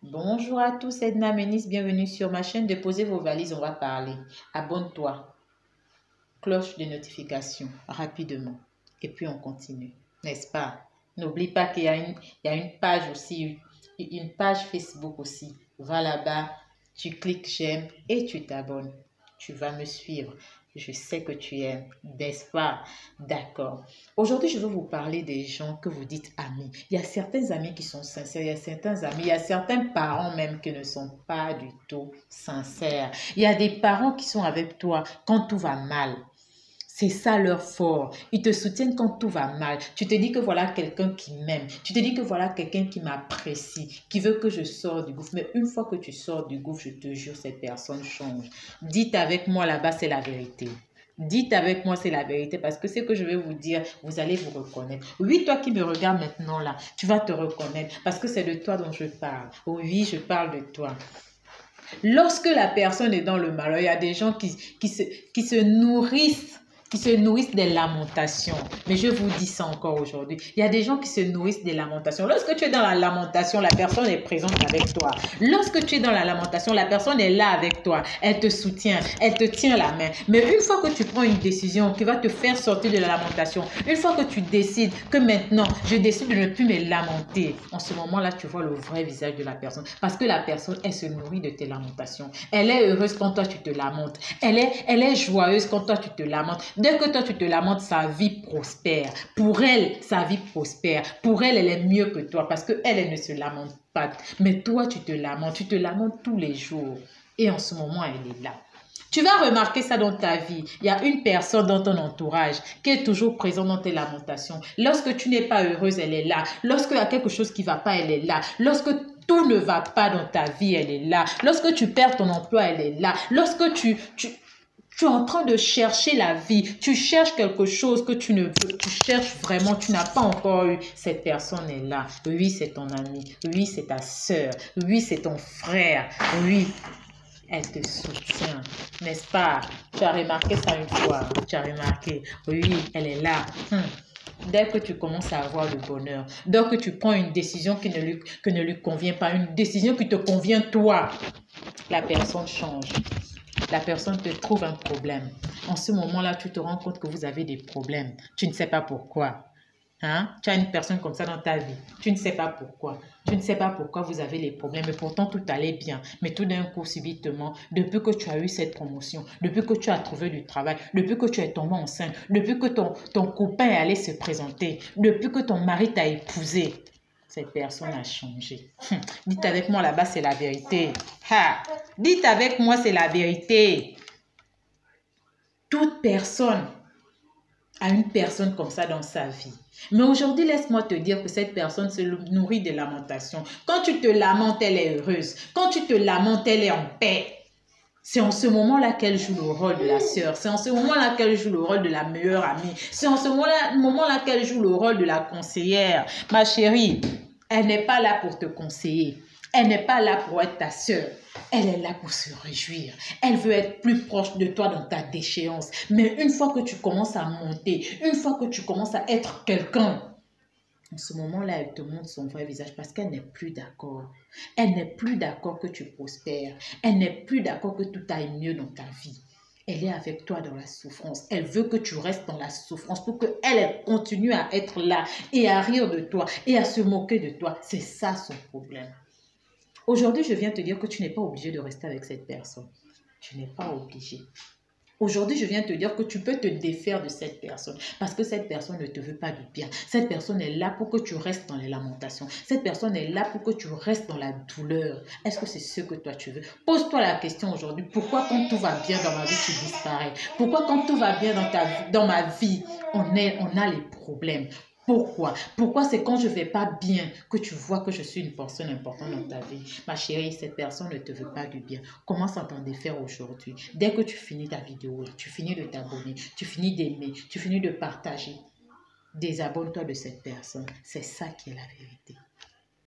Bonjour à tous, Edna Ménis, bienvenue sur ma chaîne. Déposez vos valises, on va parler. Abonne-toi, cloche de notification, rapidement. Et puis on continue, n'est-ce pas? N'oublie pas qu'il y a une page aussi, une page Facebook aussi. Va là-bas, tu cliques j'aime et tu t'abonnes. Tu vas me suivre. Je sais que tu aimes, n'est-ce pas? D'accord. Aujourd'hui, je veux vous parler des gens que vous dites amis. Il y a certains amis qui sont sincères, il y a certains amis, il y a certains parents même qui ne sont pas du tout sincères. Il y a des parents qui sont avec toi quand tout va mal. C'est ça leur fort. Ils te soutiennent quand tout va mal. Tu te dis que voilà quelqu'un qui m'aime. Tu te dis que voilà quelqu'un qui m'apprécie, qui veut que je sorte du gouffre. Mais une fois que tu sors du gouffre, je te jure, cette personne change. Dites avec moi là-bas, c'est la vérité. Dites avec moi, c'est la vérité, parce que ce que je vais vous dire, vous allez vous reconnaître. Oui, toi qui me regardes maintenant là, tu vas te reconnaître, parce que c'est de toi dont je parle. Oui, je parle de toi. Lorsque la personne est dans le malheur, il y a des gens qui se nourrissent des lamentations. Mais je vous dis ça encore aujourd'hui. Il y a des gens qui se nourrissent des lamentations. Lorsque tu es dans la lamentation, la personne est présente avec toi. Lorsque tu es dans la lamentation, la personne est là avec toi. Elle te soutient, elle te tient la main. Mais une fois que tu prends une décision qui va te faire sortir de la lamentation, une fois que tu décides que maintenant, je décide de ne plus me lamenter, en ce moment-là, tu vois le vrai visage de la personne. Parce que la personne, elle se nourrit de tes lamentations. Elle est heureuse quand toi, tu te lamentes. Elle est joyeuse quand toi, tu te lamentes. Dès que toi, tu te lamentes, sa vie prospère. Pour elle, sa vie prospère. Pour elle, elle est mieux que toi parce qu'elle, elle ne se lamente pas. Mais toi, tu te lamentes tous les jours. Et en ce moment, elle est là. Tu vas remarquer ça dans ta vie. Il y a une personne dans ton entourage qui est toujours présente dans tes lamentations. Lorsque tu n'es pas heureuse, elle est là. Lorsqu'il y a quelque chose qui ne va pas, elle est là. Lorsque tout ne va pas dans ta vie, elle est là. Lorsque tu perds ton emploi, elle est là. Lorsque tu es en train de chercher la vie, tu cherches quelque chose que tu ne veux, tu cherches vraiment, tu n'as pas encore eu, cette personne est là. Oui, c'est ton ami. Oui, c'est ta sœur. Oui, c'est ton frère. Oui. Elle te soutient, n'est-ce pas? Tu as remarqué ça une fois, tu as remarqué, oui, elle est là. Dès que tu commences à avoir le bonheur, dès que tu prends une décision qui ne lui convient pas, une décision qui te convient toi, la personne change. La personne te trouve un problème. En ce moment-là, tu te rends compte que vous avez des problèmes. Tu ne sais pas pourquoi. Hein? Tu as une personne comme ça dans ta vie. Tu ne sais pas pourquoi. Tu ne sais pas pourquoi vous avez les problèmes. Mais pourtant, tout allait bien. Mais tout d'un coup, subitement, depuis que tu as eu cette promotion, depuis que tu as trouvé du travail, depuis que tu es tombé enceinte, depuis que ton copain est allé se présenter, depuis que ton mari t'a épousé, cette personne a changé. Dites avec moi là-bas, c'est la vérité. Ha! Dites avec moi, c'est la vérité. Toute personne a une personne comme ça dans sa vie. Mais aujourd'hui, laisse-moi te dire que cette personne se nourrit de lamentations. Quand tu te lamentes, elle est heureuse. Quand tu te lamentes, elle est en paix. C'est en ce moment-là qu'elle joue le rôle de la sœur. C'est en ce moment-là qu'elle joue le rôle de la meilleure amie. C'est en ce moment-là qu'elle joue le rôle de la conseillère. Ma chérie, elle n'est pas là pour te conseiller. Elle n'est pas là pour être ta sœur. Elle est là pour se réjouir. Elle veut être plus proche de toi dans ta déchéance. Mais une fois que tu commences à monter, une fois que tu commences à être quelqu'un, en ce moment-là, elle te montre son vrai visage parce qu'elle n'est plus d'accord. Elle n'est plus d'accord que tu prospères. Elle n'est plus d'accord que tout aille mieux dans ta vie. Elle est avec toi dans la souffrance. Elle veut que tu restes dans la souffrance pour qu'elle continue à être là et à rire de toi et à se moquer de toi. C'est ça son problème. Aujourd'hui, je viens te dire que tu n'es pas obligé de rester avec cette personne. Tu n'es pas obligé. Aujourd'hui, je viens te dire que tu peux te défaire de cette personne parce que cette personne ne te veut pas du bien. Cette personne est là pour que tu restes dans les lamentations. Cette personne est là pour que tu restes dans la douleur. Est-ce que c'est ce que toi tu veux? Pose-toi la question aujourd'hui. Pourquoi quand tout va bien dans ma vie, tu disparais? Pourquoi quand tout va bien dans ma vie, on a les problèmes? Pourquoi? Pourquoi c'est quand je ne vais pas bien que tu vois que je suis une personne importante dans ta vie? Ma chérie, cette personne ne te veut pas du bien. Commence à t'en défaire aujourd'hui. Dès que tu finis ta vidéo, tu finis de t'abonner, tu finis d'aimer, tu finis de partager, désabonne-toi de cette personne. C'est ça qui est la vérité.